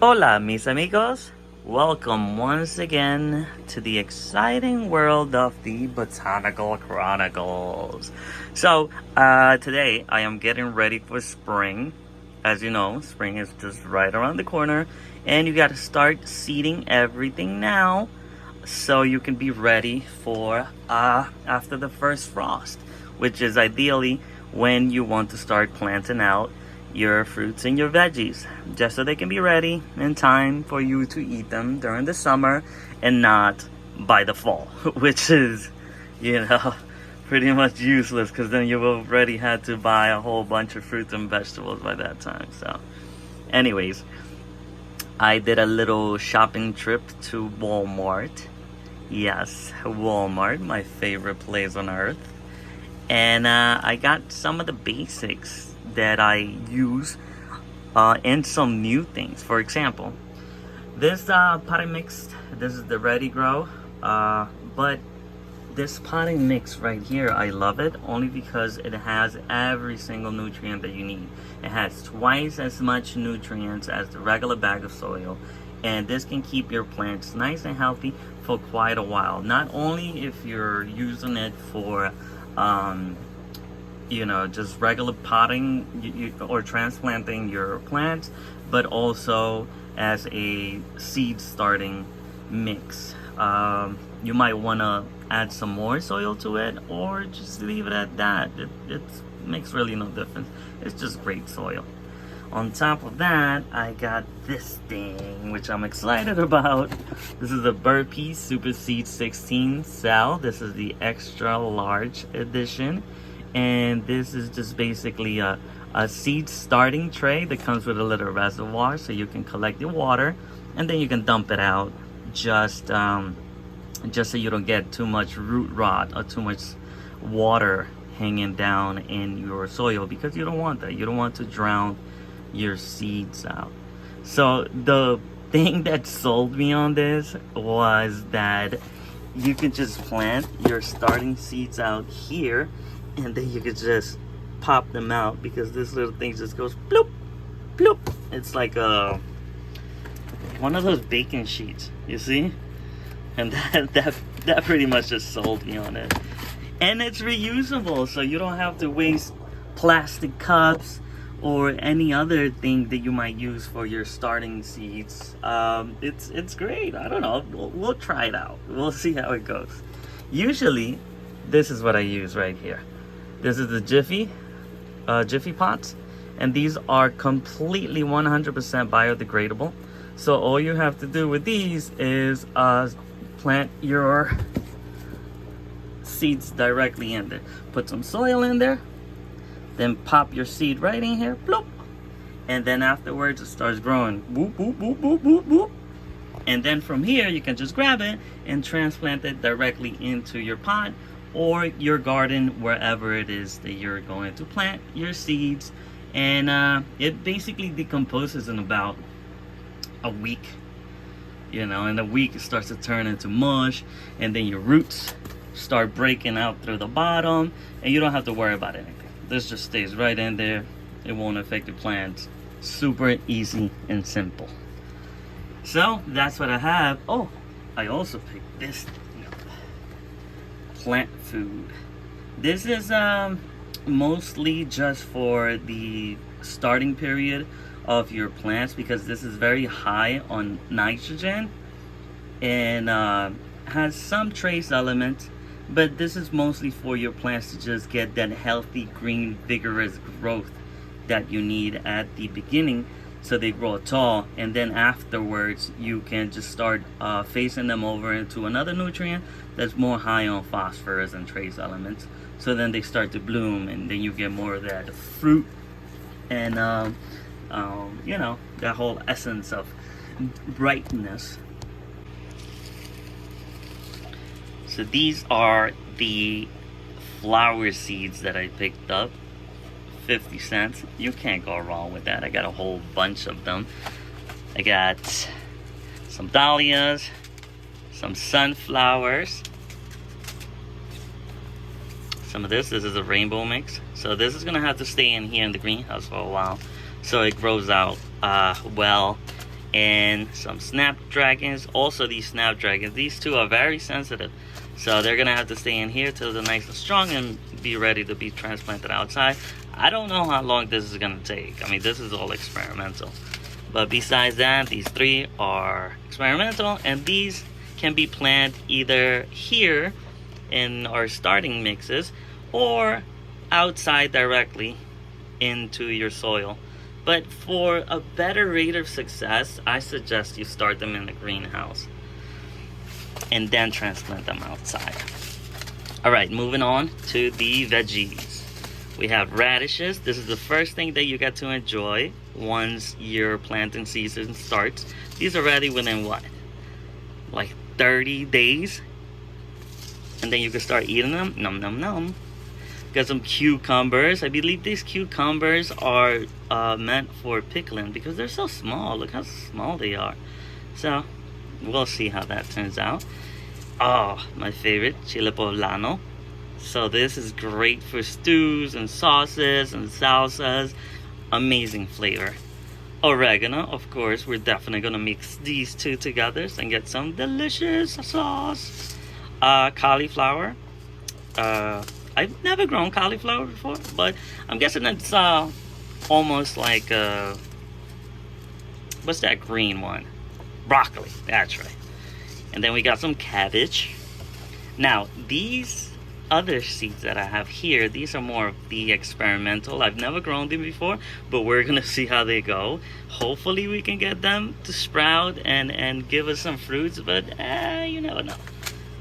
Hola, mis amigos. Welcome once again to the exciting world of the Botanical Chronicles. Today I am getting ready for spring. As you know, spring is just right around the corner, and you got to start seeding everything now so you can be ready for after the first frost, which is ideally when you want to start planting out your fruits and your veggies, just so they can be ready in time for you to eat them during the summer and not by the fall, which is, pretty much useless because then you've already had to buy a whole bunch of fruits and vegetables by that time. So anyways, I did a little shopping trip to Walmart. Yes, Walmart, my favorite place on earth. And I got some of the basics that I use and some new things. For example, this potting mix, this is the Ready Grow, but this potting mix right here, I love it only because it has every single nutrient that you need. It has twice as much nutrients as the regular bag of soil, and this can keep your plants nice and healthy for quite a while. Not only if you're using it for just regular potting or transplanting your plants, but also as a seed starting mix. You might want to add some more soil to it, or just leave it at that. It makes really no difference. It's just great soil. On top of that, I got this thing, which I'm excited about. This is a Burpee Super Seed 16 cell. This is the extra large edition. And this is just basically a seed starting tray that comes with a little reservoir, so you can collect the water and then you can dump it out just so you don't get too much root rot or too much water hanging down in your soil, because you don't want that. You don't want to drown your seeds out. So the thing that sold me on this was that you can just plant your starting seeds out here, and then you could just pop them out, because this little thing just goes bloop, bloop. It's like one of those baking sheets, you see? And that pretty much just sold me on it. And it's reusable, so you don't have to waste plastic cups or any other thing that you might use for your starting seeds. It's great. I don't know. We'll try it out. We'll see how it goes. Usually, this is what I use right here. This is the Jiffy pots, and these are completely 100% biodegradable. So all you have to do with these is plant your seeds directly in there. Put some soil in there, then pop your seed right in here, bloop, and then afterwards it starts growing. Boop, boop, boop, boop, boop, boop. And then from here you can just grab it and transplant it directly into your pot or your garden, wherever it is that you're going to plant your seeds. And it basically decomposes in about a week. In a week it starts to turn into mush, and then your roots start breaking out through the bottom, and you don't have to worry about anything. This just stays right in there. It won't affect your plants. Super easy and simple. So that's what I have. Oh, I also picked this plant food. This is mostly just for the starting period of your plants, because this is very high on nitrogen and has some trace elements, but this is mostly for your plants to just get that healthy, green, vigorous growth that you need at the beginning, so they grow tall, and then afterwards you can just start phasing them over into another nutrient that's more high on phosphorus and trace elements. So then they start to bloom, and then you get more of that fruit and that whole essence of brightness. So these are the flower seeds that I picked up. 50 cents. You can't go wrong with that. I got a whole bunch of them. I got some dahlias, some sunflowers, some of this. This is a rainbow mix. So this is gonna have to stay in here in the greenhouse for a while, so it grows out well and some snapdragons. Also, these snapdragons, these two are very sensitive, so they're gonna have to stay in here till they're nice and strong and be ready to be transplanted outside. I don't know how long this is gonna take. I mean, this is all experimental. But besides that, these three are experimental, and these can be planted either here in our starting mixes or outside directly into your soil. But for a better rate of success, I suggest you start them in the greenhouse and then transplant them outside. All right, moving on to the veggies. We have radishes. This is the first thing that you get to enjoy once your planting season starts. These are ready within what? Like 30 days? And then you can start eating them. Num num num. Got some cucumbers. I believe these cucumbers are meant for pickling because they're so small. Look how small they are. So we'll see how that turns out. Oh, my favorite, chile poblano. So this is great for stews and sauces and salsas. Amazing flavor. Oregano, of course, we're definitely gonna mix these two together and get some delicious sauce. Cauliflower. I've never grown cauliflower before, but I'm guessing it's almost like what's that green one? Broccoli, that's right. And then we got some cabbage. Now, these other seeds that I have here, these are more of the experimental. I've never grown them before, but we're gonna see how they go. Hopefully we can get them to sprout and give us some fruits, but you never know.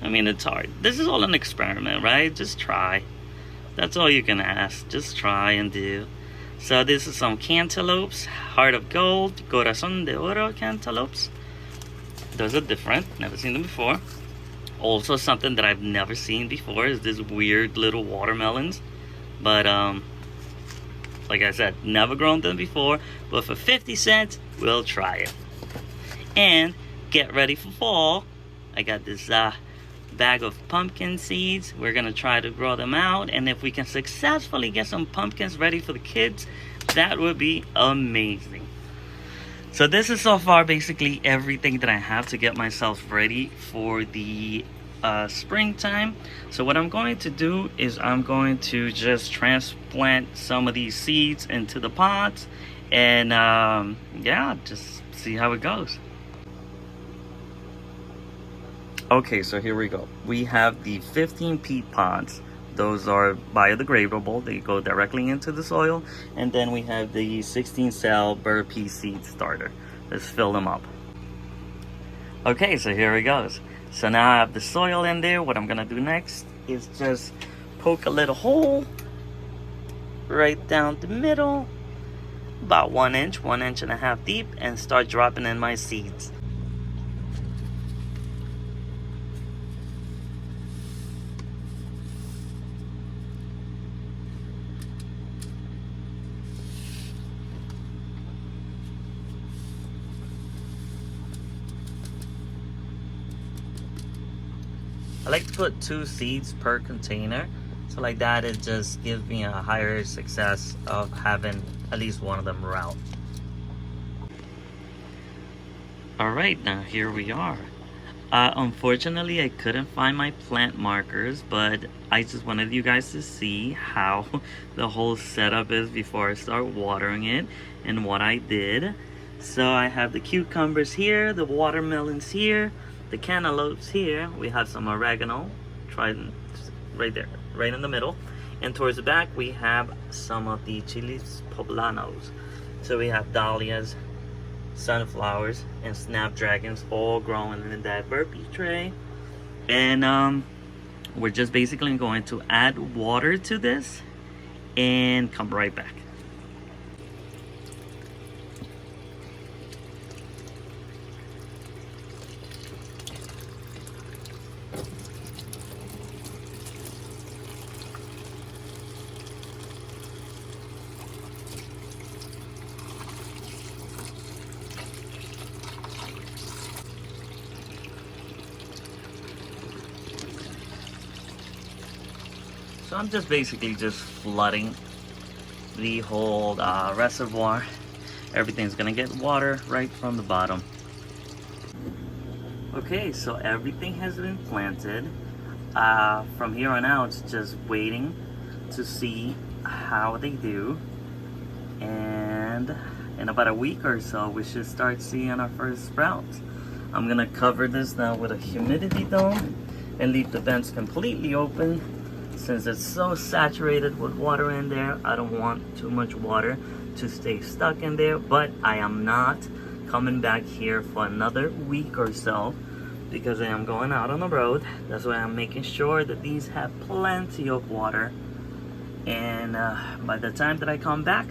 I mean, it's hard. This is all an experiment, right? Just try. That's all you can ask. Just try and do. So this is some cantaloupes, heart of gold, corazón de oro cantaloupes. Those are different. Never seen them before. Also, something that I've never seen before is this weird little watermelons. But like I said, never grown them before. But for 50 cents, we'll try it. And get ready for fall. I got this bag of pumpkin seeds. We're gonna try to grow them out, and if we can successfully get some pumpkins ready for the kids, that would be amazing. So this is so far basically everything that I have to get myself ready for the springtime. So what I'm going to do is I'm going to just transplant some of these seeds into the pots, and yeah, just see how it goes. Okay, so here we go. We have the 15 peat pods. Those are biodegradable. They go directly into the soil. And then we have the 16 cell burr pea seed starter. Let's fill them up. Okay, so here it goes. So now I have the soil in there. What I'm gonna do next is just poke a little hole right down the middle, about 1 inch, 1.5 inches deep, and start dropping in my seeds. I like to put 2 seeds per container, so like that it just gives me a higher success of having at least one of them route. Alright, now here we are. Unfortunately, I couldn't find my plant markers, but I just wanted you guys to see how the whole setup is before I start watering it and what I did. So I have the cucumbers here, the watermelons here, the cantaloupes here. We have some oregano, right there, right in the middle. And towards the back, we have some of the chiles poblanos. So we have dahlias, sunflowers, and snapdragons all growing in that burr pea tray. And we're just basically going to add water to this and come right back. So I'm just basically just flooding the whole reservoir. everything's gonna get water right from the bottom. Okay, so everything has been planted. From here on out, just waiting to see how they do. And in about a week or so, we should start seeing our first sprouts. I'm gonna cover this now with a humidity dome and leave the vents completely open. Since it's so saturated with water in there, I don't want too much water to stay stuck in there, but I am not coming back here for another week or so because I am going out on the road. That's why I'm making sure that these have plenty of water, and by the time that I come back,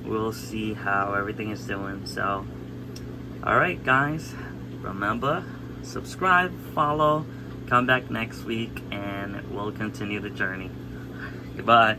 we'll see how everything is doing. So alright guys, remember, subscribe, follow, come back next week, and we'll continue the journey. Goodbye.